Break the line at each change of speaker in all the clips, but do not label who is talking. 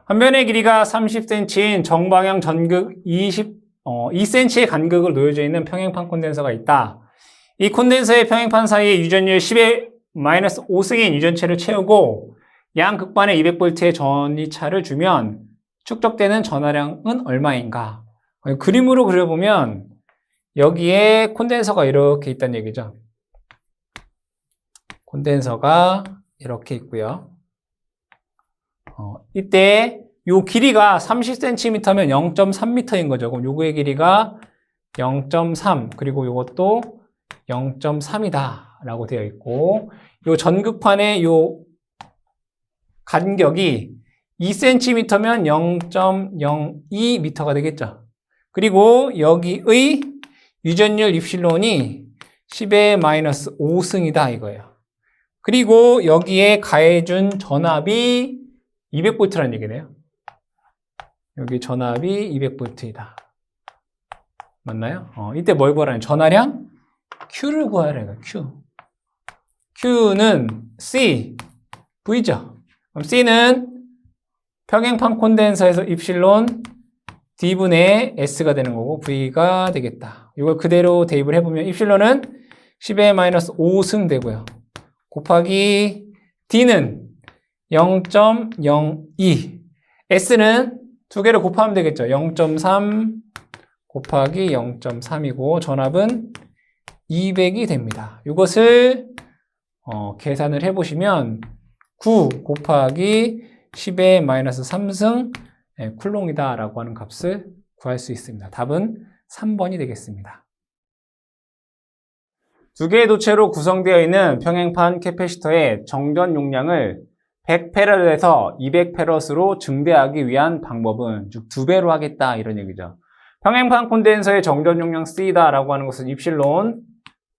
한 변의 길이가 30cm인 정방향 전극 2cm의 간극을 놓여져 있는 평행판 콘덴서가 있다. 이 콘덴서의 평행판 사이에 유전율 10의 마이너스 5승인 유전체를 채우고 양 극반에 200V의 전이차를 주면 축적되는 전하량은 얼마인가? 그림으로 그려보면 여기에 콘덴서가 이렇게 있다는 얘기죠. 콘덴서가 이렇게 있고요. 이때 요 길이가 30cm면 0.3m인 거죠. 그럼 요거의 길이가 0.3 그리고 요것도 0.3이다 라고 되어 있고 요 전극판의 요 간격이 2cm면 0.02m가 되겠죠. 그리고 여기의 유전율 입실론이 10의 마이너스 5승이다 이거예요. 그리고 여기에 가해준 전압이 200V라는 얘기네요. 여기 전압이 200V이다. 맞나요? 이때 뭘 구하라는 전하량? Q를 구하라는 거예요. Q는 C, V죠. 그럼 C는 평행판 콘덴서에서 입실론 D분의 S가 되는 거고 V가 되겠다. 이걸 그대로 대입을 해보면 입실론은 10의 마이너스 5승 되고요. 곱하기 D는 0.02 S는 두 개를 곱하면 되겠죠. 0.3 곱하기 0.3이고 전압은 200이 됩니다. 이것을 계산을 해보시면 9 곱하기 10의 마이너스 3승 쿨롱이다 라고 하는 값을 구할 수 있습니다. 답은 3번이 되겠습니다. 두 개의 도체로 구성되어 있는 평행판 캐패시터의 정전 용량을 100페럿에서 200페럿으로 증대하기 위한 방법은 즉 2배로 하겠다 이런 얘기죠. 평행판 콘덴서의 정전 용량 C다 라고 하는 것은 입실론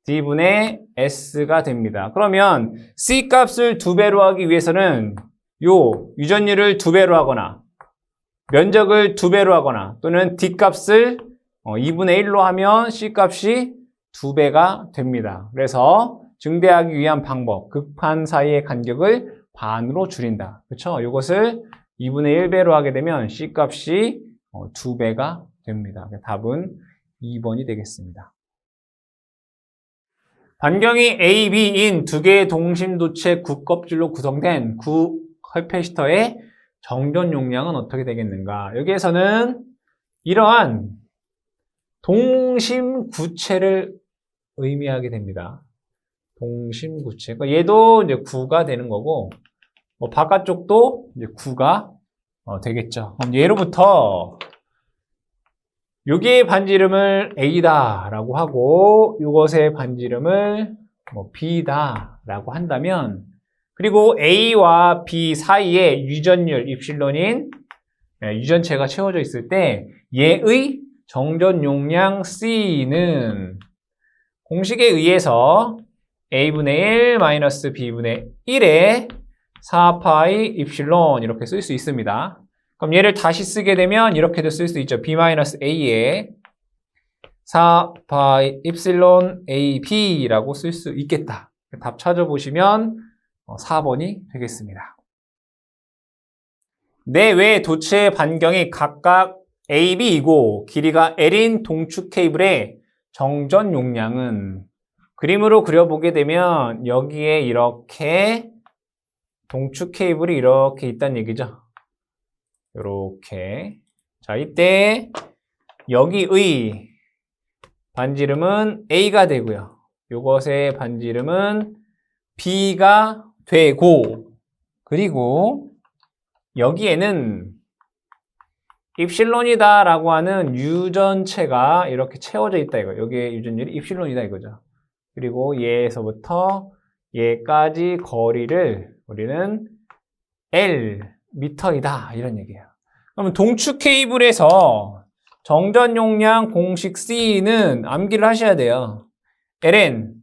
D분의 S가 됩니다. 그러면 C 값을 2배로 하기 위해서는 요 유전율을 2배로 하거나 면적을 2배로 하거나 또는 D 값을 2분의 1로 하면 C 값이 2배가 됩니다. 그래서 증대하기 위한 방법, 극판 사이의 간격을 반으로 줄인다. 그렇죠? 이것을 2분의 1배로 하게 되면 C 값이 2배가 됩니다. 답은 2번이 되겠습니다. 반경이 A, B인 두 개의 동심도체 구껍질로 구성된 캐패시터의 정전 용량은 어떻게 되겠는가? 여기에서는 이러한 동심구체를 의미하게 됩니다. 동심구체. 그러니까 얘도 이제 9가 되는 거고, 바깥쪽도 이제 9가 되겠죠. 그럼 예로부터 여기의 반지름을 A다 라고 하고 이것의 반지름을 B다 라고 한다면 그리고 A와 B 사이에 유전율 입실론인 유전체가 채워져 있을 때 얘의 정전 용량 C는 공식에 의해서 A분의 1 마이너스 B분의 1에 4파이 입실론 이렇게 쓸 수 있습니다. 그럼 얘를 다시 쓰게 되면 이렇게도 쓸 수 있죠. B-A에 4파이 입실론 AB 라고 쓸 수 있겠다. 답 찾아보시면 4번이 되겠습니다. 내외 도체의 반경이 각각 AB이고 길이가 L인 동축 케이블의 정전 용량은 그림으로 그려보게 되면 여기에 이렇게 동축 케이블이 이렇게 있다는 얘기죠. 이렇게. 자, 이때 여기의 반지름은 A가 되고요. 이것의 반지름은 B가 되고 그리고 여기에는 입실론이다 라고 하는 유전체가 이렇게 채워져 있다 이거. 여기에 유전율이 입실론이다 이거죠. 그리고 얘에서부터 얘까지 거리를 우리는 L 미터이다 이런 얘기예요. 그러면 동축 케이블에서 정전 용량 공식 C는 암기를 하셔야 돼요. Ln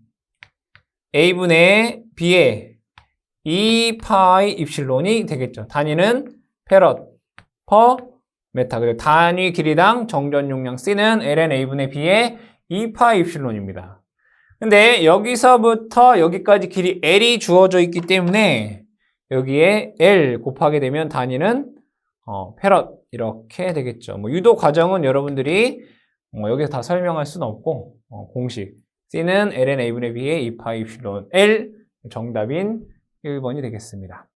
A분의 B의 2파이 입실론이 되겠죠. 단위는 페럿 퍼 메타. 그리고 단위 길이당 정전 용량 C는 Ln A분의 B의 2파이 입실론입니다. 근데 여기서부터 여기까지 길이 L이 주어져 있기 때문에 여기에 L 곱하게 되면 단위는 패럿 이렇게 되겠죠. 뭐 유도 과정은 여러분들이 여기서 다 설명할 수는 없고 공식 C는 ln a분의 b의 2파 입실론 L 정답인 1번이 되겠습니다.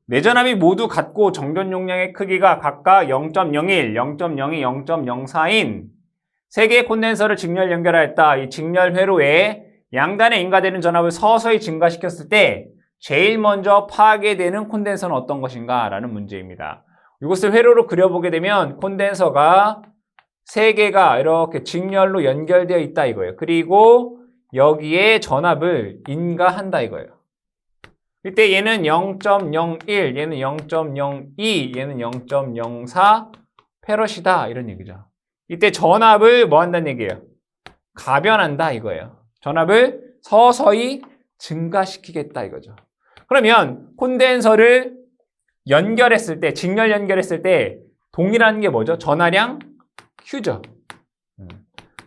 네 전압이 모두 같고 정전 용량의 크기가 각각 0.01, 0.02, 0.04인 세 개의 콘덴서를 직렬 연결하였다. 이 직렬 회로에 양단에 인가되는 전압을 서서히 증가시켰을 때 제일 먼저 파괴되는 콘덴서는 어떤 것인가? 라는 문제입니다. 이것을 회로로 그려보게 되면 콘덴서가 세 개가 이렇게 직렬로 연결되어 있다 이거예요. 그리고 여기에 전압을 인가한다 이거예요. 이때 얘는 0.01, 얘는 0.02, 얘는 0.04 페럿이다 이런 얘기죠. 이때 전압을 뭐 한다는 얘기예요? 가변한다 이거예요. 전압을 서서히 증가시키겠다 이거죠. 그러면 콘덴서를 연결했을 때, 직렬 연결했을 때 동일한 게 뭐죠? 전하량 Q죠.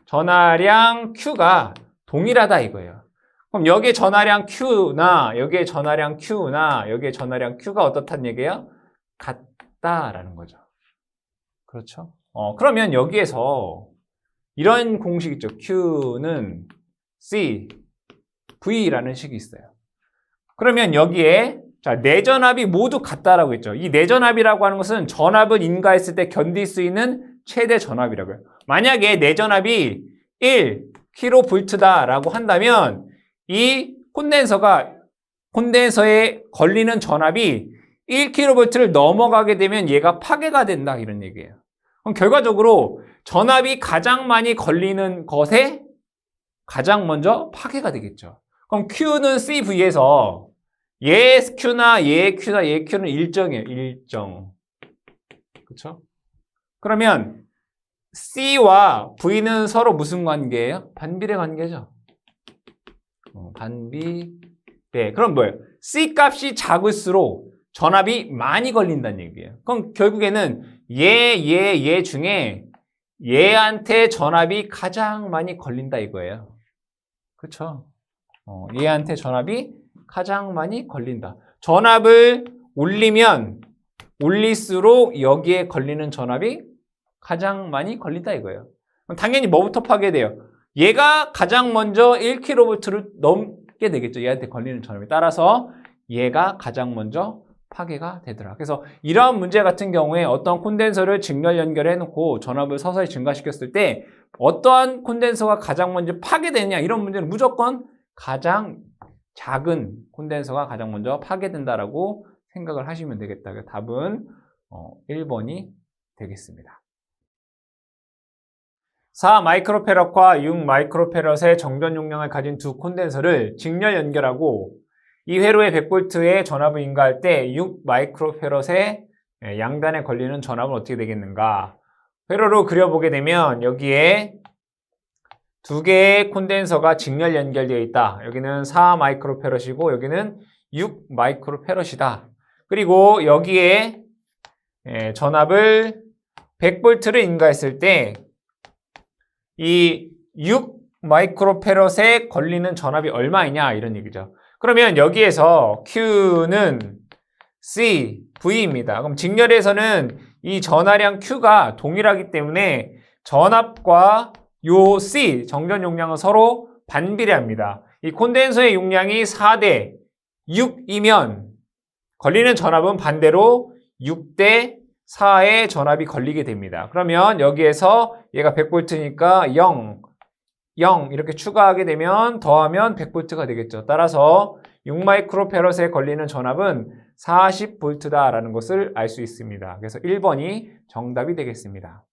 전하량 Q가 동일하다 이거예요. 그럼 여기에 전하량 Q나 여기에 전하량 Q나 여기에 전하량 Q가 어떻다는 얘기예요? 같다라는 거죠. 그렇죠? 그러면 여기에서 이런 공식 있죠. Q는 C, V라는 식이 있어요. 그러면 여기에 자, 내전압이 모두 같다라고 했죠. 이 내전압이라고 하는 것은 전압을 인가했을 때 견딜 수 있는 최대 전압이라고요. 만약에 내전압이 1kV다라고 한다면 이 콘덴서에 걸리는 전압이 1kV를 넘어가게 되면 얘가 파괴가 된다 이런 얘기예요. 그럼 결과적으로 전압이 가장 많이 걸리는 것에 가장 먼저 파괴가 되겠죠. 그럼 Q는 CV에서 얘 Q나 얘 Q나 얘 Q는 일정이에요. 일정. 그렇죠? 그러면 C와 V는 서로 무슨 관계예요? 반비례 관계죠. 반비례. 그럼 뭐예요? C 값이 작을수록 전압이 많이 걸린다는 얘기예요. 그럼 결국에는 얘 중에 얘한테 전압이 가장 많이 걸린다 이거예요. 그렇죠? 얘한테 전압이 가장 많이 걸린다. 전압을 올리면 올릴수록 여기에 걸리는 전압이 가장 많이 걸린다 이거예요. 그럼 당연히 뭐부터 파괴돼요? 얘가 가장 먼저 1kV를 넘게 되겠죠. 얘한테 걸리는 전압에 따라서 얘가 가장 먼저 파괴가 되더라. 그래서 이러한 문제 같은 경우에 어떤 콘덴서를 직렬 연결해 놓고 전압을 서서히 증가시켰을 때 어떠한 콘덴서가 가장 먼저 파괴되느냐 이런 문제는 무조건 가장 작은 콘덴서가 가장 먼저 파괴된다라고 생각을 하시면 되겠다. 그래서 답은 1번이 되겠습니다. 4 마이크로페럿과 6 마이크로페럿의 정전 용량을 가진 두 콘덴서를 직렬 연결하고 이 회로의 100V에 전압을 인가할 때 6 마이크로페럿의 양단에 걸리는 전압은 어떻게 되겠는가? 회로로 그려보게 되면 여기에 두 개의 콘덴서가 직렬 연결되어 있다. 여기는 4 마이크로페럿이고 여기는 6 마이크로페럿이다. 그리고 여기에 전압을 100V를 인가했을 때 이 6 마이크로페럿에 걸리는 전압이 얼마이냐 이런 얘기죠. 그러면 여기에서 Q는 C, V입니다. 그럼 직렬에서는 이 전하량 Q가 동일하기 때문에 전압과 요 C, 정전 용량은 서로 반비례합니다. 이 콘덴서의 용량이 4대 6이면 걸리는 전압은 반대로 6대 4의 전압이 걸리게 됩니다. 그러면 여기에서 얘가 100V니까 0 이렇게 추가하게 되면 더하면 100V가 되겠죠. 따라서 6마이크로페럿에 걸리는 전압은 40V다라는 것을 알 수 있습니다. 그래서 1번이 정답이 되겠습니다.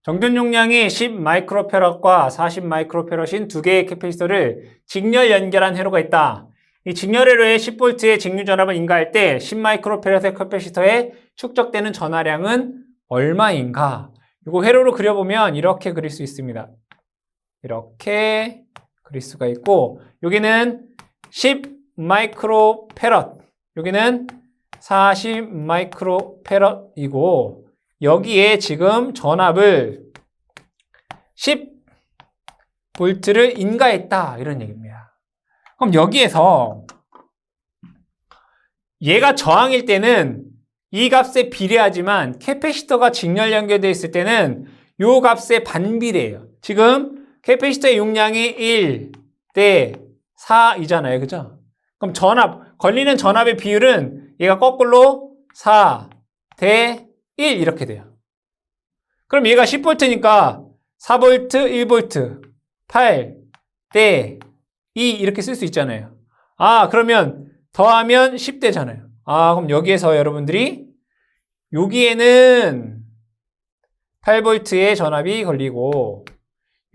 정전 용량이 10마이크로페럿과 40마이크로페럿인 두 개의 캐패시터를 직렬 연결한 회로가 있다. 이 직렬 회로에 10V의 직류 전압을 인가할 때 10마이크로페럿의 캐패시터에 축적되는 전하량은 얼마인가? 이거 회로로 그려보면 이렇게 그릴 수 있습니다. 이렇게 그릴 수가 있고 여기는 10마이크로페럿, 여기는 40마이크로페럿이고 여기에 지금 전압을 10V를 인가했다 이런 얘기입니다. 그럼 여기에서 얘가 저항일 때는 이 값에 비례하지만 캐패시터가 직렬 연결되어 있을 때는 이 값에 반비례해요. 지금 캐패시터의 용량이 1 대 4이잖아요. 그죠? 그럼 걸리는 전압의 비율은 얘가 거꾸로 4 대 1 이렇게 돼요. 그럼 얘가 10V니까 4V, 1V, 8 대 2 이렇게 쓸 수 있잖아요. 그러면 더하면 10대잖아요. 그럼 여기에서 여러분들이 여기에는 8V의 전압이 걸리고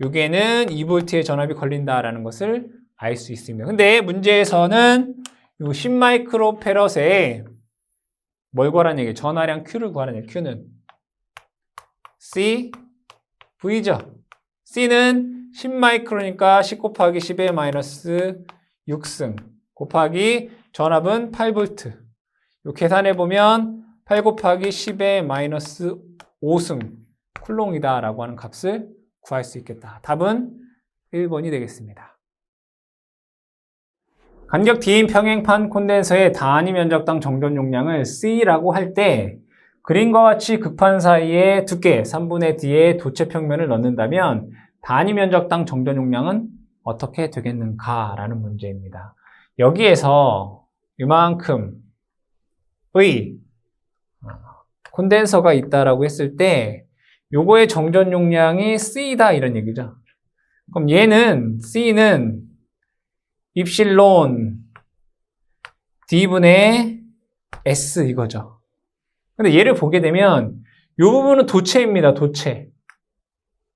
여기에는 2V의 전압이 걸린다라는 것을 알 수 있습니다. 근데 문제에서는 이 10마이크로페럿에 뭘 구하라는 얘기예요? 전하량 Q를 구하라는 얘기예요. Q는 C, V죠. C는 10마이크로니까 10 곱하기 10의 마이너스 6승 곱하기 전압은 8V. 요 계산해보면 8 곱하기 10의 마이너스 5승 쿨롱이다라고 하는 값을 구할 수 있겠다. 답은 1번이 되겠습니다. 간격 D인 평행판 콘덴서의 단위 면적당 정전 용량을 C라고 할 때 그림과 같이 극판 사이에 두께 3분의 D의 도체 평면을 넣는다면 단위 면적당 정전 용량은 어떻게 되겠는가라는 문제입니다. 여기에서 이만큼의 콘덴서가 있다라고 했을 때 요거의 정전 용량이 C다 이런 얘기죠. 그럼 얘는 C는 입실론 D분의 S 이거죠. 근데 얘를 보게 되면 이 부분은 도체입니다.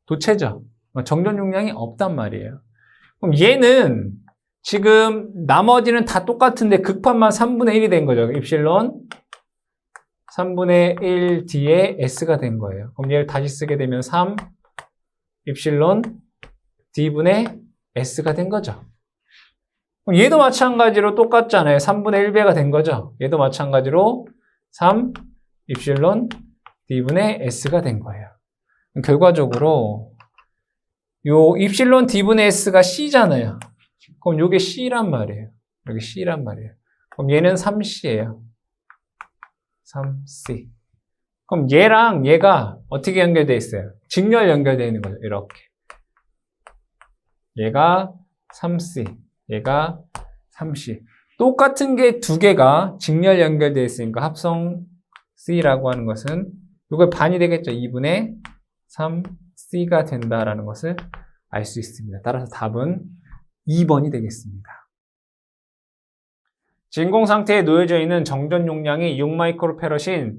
도체죠. 정전 용량이 없단 말이에요. 그럼 얘는 지금 나머지는 다 똑같은데 극판만 3분의 1이 된 거죠. 입실론 3분의 1 D에 S가 된 거예요. 그럼 얘를 다시 쓰게 되면 3 입실론 D분의 S가 된 거죠. 그럼 얘도 마찬가지로 똑같잖아요. 3분의 1배가 된 거죠. 얘도 마찬가지로 3 입실론 D분의 S가 된 거예요. 결과적으로 요 입실론 D분의 S가 C잖아요. 그럼 요게 C란 말이에요. 여기 C란 말이에요. 그럼 얘는 3C예요. 3C. 그럼 얘랑 얘가 어떻게 연결되어 있어요? 직렬 연결되어 있는 거죠. 이렇게. 얘가 3C. 얘가 3C. 똑같은 게 두 개가 직렬 연결되어 있으니까 합성 C라고 하는 것은 이거 반이 되겠죠. 2분의 3C가 된다라는 것을 알 수 있습니다. 따라서 답은 2번이 되겠습니다. 진공 상태에 놓여져 있는 정전 용량이 6마이크로페럿인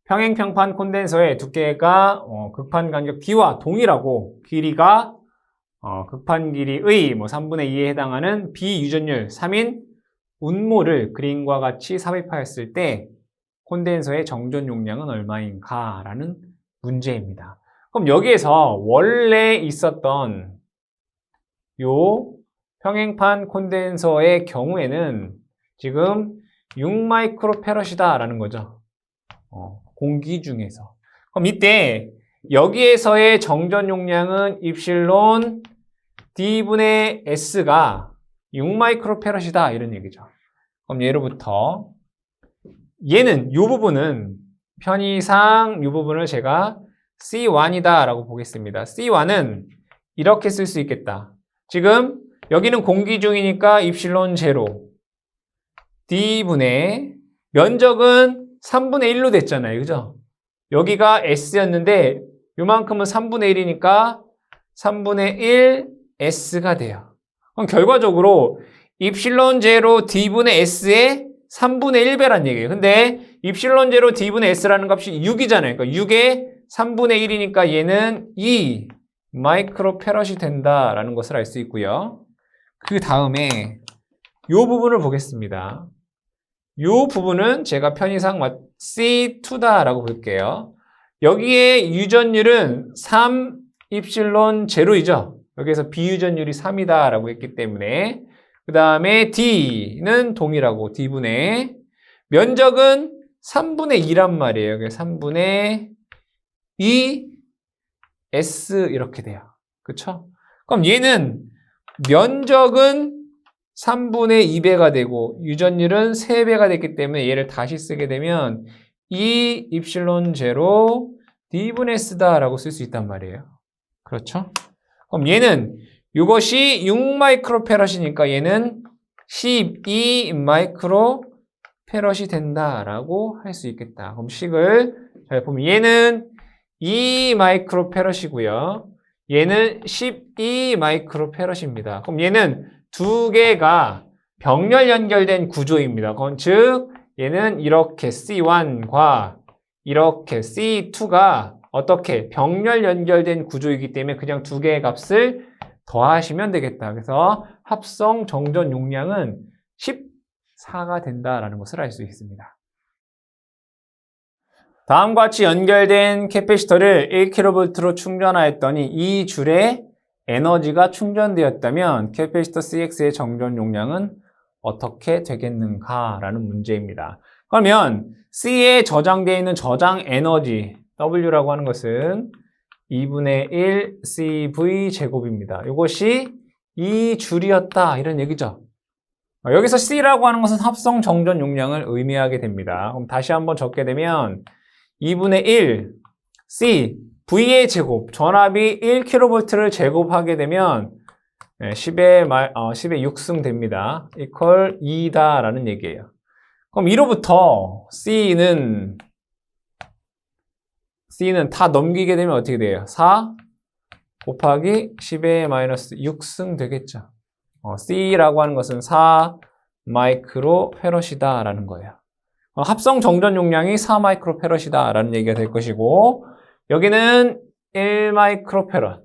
평행평판 콘덴서의 두께가 극판 간격 D와 동일하고 길이가 극판 길이의 3분의 2에 해당하는 비유전율 3인 운모를 그림과 같이 삽입하였을 때 콘덴서의 정전 용량은 얼마인가 라는 문제입니다. 그럼 여기에서 원래 있었던 요 평행판 콘덴서의 경우에는 지금 6마이크로페럿이다 라는 거죠. 공기 중에서. 그럼 이때 여기에서의 정전 용량은 입실론 D분의 S가 6마이크로페럿이다 이런 얘기죠. 그럼 예로부터 얘는 이 부분은 편의상 이 부분을 제가 C1이다 라고 보겠습니다. C1은 이렇게 쓸 수 있겠다. 지금 여기는 공기 중이니까 입실론 제로 D분의 면적은 3분의 1로 됐잖아요. 그죠? 여기가 S였는데 요만큼은 3분의 1이니까 3분의 1 S가 돼요. 그럼 결과적으로 입실론 제로 D분의 S의 3분의 1배란 얘기예요. 근데 입실론 제로 D분의 S라는 값이 6이잖아요. 그러니까 6의 3분의 1이니까 얘는 2 마이크로페럿이 된다라는 것을 알 수 있고요. 그 다음에 이 부분을 보겠습니다. 이 부분은 제가 편의상 C2다라고 볼게요. 여기에 유전율은 3 입실론 제로이죠. 여기에서 비유전율이 3이다라고 했기 때문에 그 다음에 D는 동일하고 D분의 면적은 3분의 2란 말이에요. 여기 3분의 2 S 이렇게 돼요. 그쵸? 그럼 얘는 면적은 3분의 2배가 되고 유전율은 3배가 됐기 때문에 얘를 다시 쓰게 되면 2 입실론 제로 D분의 S다라고 쓸 수 있단 말이에요. 그렇죠? 그럼 얘는 이것이 6마이크로페럿이니까 얘는 12마이크로페럿이 된다라고 할 수 있겠다. 그럼 식을 잘 보면 얘는 2마이크로페럿이고요. 얘는 12마이크로페럿입니다. 그럼 얘는 두 개가 병렬 연결된 구조입니다. 그건 즉 얘는 이렇게 C1과 이렇게 C2가 어떻게 병렬 연결된 구조이기 때문에 그냥 두 개의 값을 더하시면 되겠다. 그래서 합성 정전 용량은 14가 된다라는 것을 알 수 있습니다. 다음과 같이 연결된 캐패시터를 1kV로 충전하였더니 이 줄에 에너지가 충전되었다면 캐패시터 CX의 정전 용량은 어떻게 되겠는가라는 문제입니다. 그러면 C에 저장되어 있는 저장 에너지 W라고 하는 것은 2분의 1 CV 제곱입니다. 이것이 이 줄이었다 이런 얘기죠. 여기서 C라고 하는 것은 합성 정전 용량을 의미하게 됩니다. 그럼 다시 한번 적게 되면 2분의 1 C V의 제곱 전압이 1kV를 제곱하게 되면 10의 6승 됩니다. 이퀄 2다라는 얘기예요. 그럼 이로부터 C는 다 넘기게 되면 어떻게 돼요? 4 곱하기 10의 마이너스 6승 되겠죠. C라고 하는 것은 4 마이크로페럿이다 라는 거예요. 합성 정전 용량이 4 마이크로페럿이다 라는 얘기가 될 것이고 여기는 1 마이크로페럿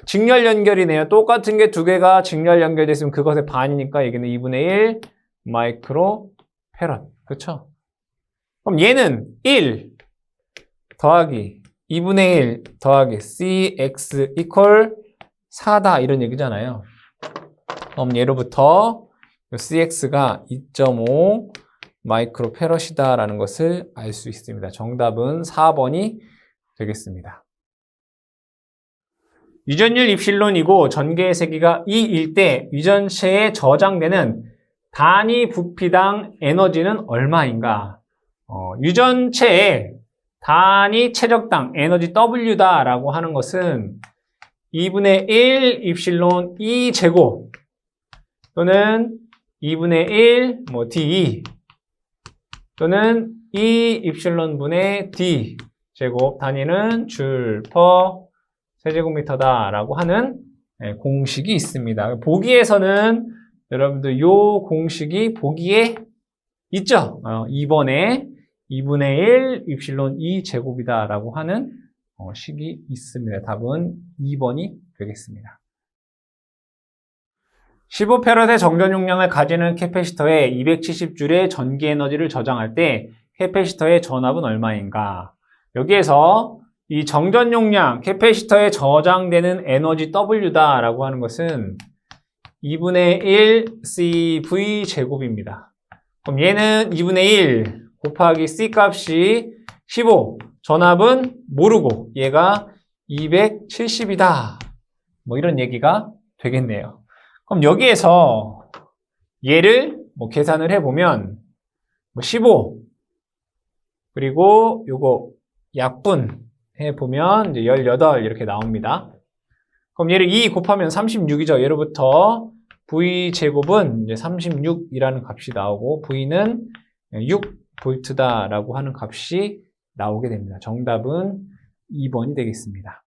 직렬 연결이네요. 똑같은 게 두 개가 직렬 연결됐으면 그것의 반이니까 여기는 2분의 1 마이크로페럿 그렇죠? 그럼 얘는 1 더하기 2분의 1 더하기 CX 이퀄 4다 이런 얘기잖아요. 그럼 예로부터 CX가 2.5 마이크로페럿이다 라는 것을 알 수 있습니다. 정답은 4번이 되겠습니다. 유전율 입실론이고 전개의 세기가 2일 때 유전체에 저장되는 단위 부피당 에너지는 얼마인가? 유전체에 단위 최적당 에너지 W다라고 하는 것은 2분의 1 입실론 E 제곱 또는 2분의 1 D 또는 E 입실론 분의 D 제곱 단위는 줄 퍼 세제곱미터다라고 하는 공식이 있습니다. 보기에서는 여러분들 요 공식이 보기에 있죠? 2번에 2분의 1 입실론 E 제곱이다라고 하는 식이 있습니다. 답은 2번이 되겠습니다. 15페럿의 정전 용량을 가지는 캐패시터에 270줄의 전기 에너지를 저장할 때 캐패시터의 전압은 얼마인가? 여기에서 이 정전 용량, 캐패시터에 저장되는 에너지 W다라고 하는 것은 2분의 1 CV 제곱입니다. 그럼 얘는 2분의 1 곱하기 C 값이 15, 전압은 모르고 얘가 270이다. 뭐 이런 얘기가 되겠네요. 그럼 여기에서 얘를 계산을 해보면 15 그리고 요거 약분 해보면 이제 18 이렇게 나옵니다. 그럼 얘를 2 곱하면 36이죠. 예로부터 V제곱은 이제 36이라는 값이 나오고 V는 6V다라고 하는 값이 나오게 됩니다. 정답은 2번이 되겠습니다.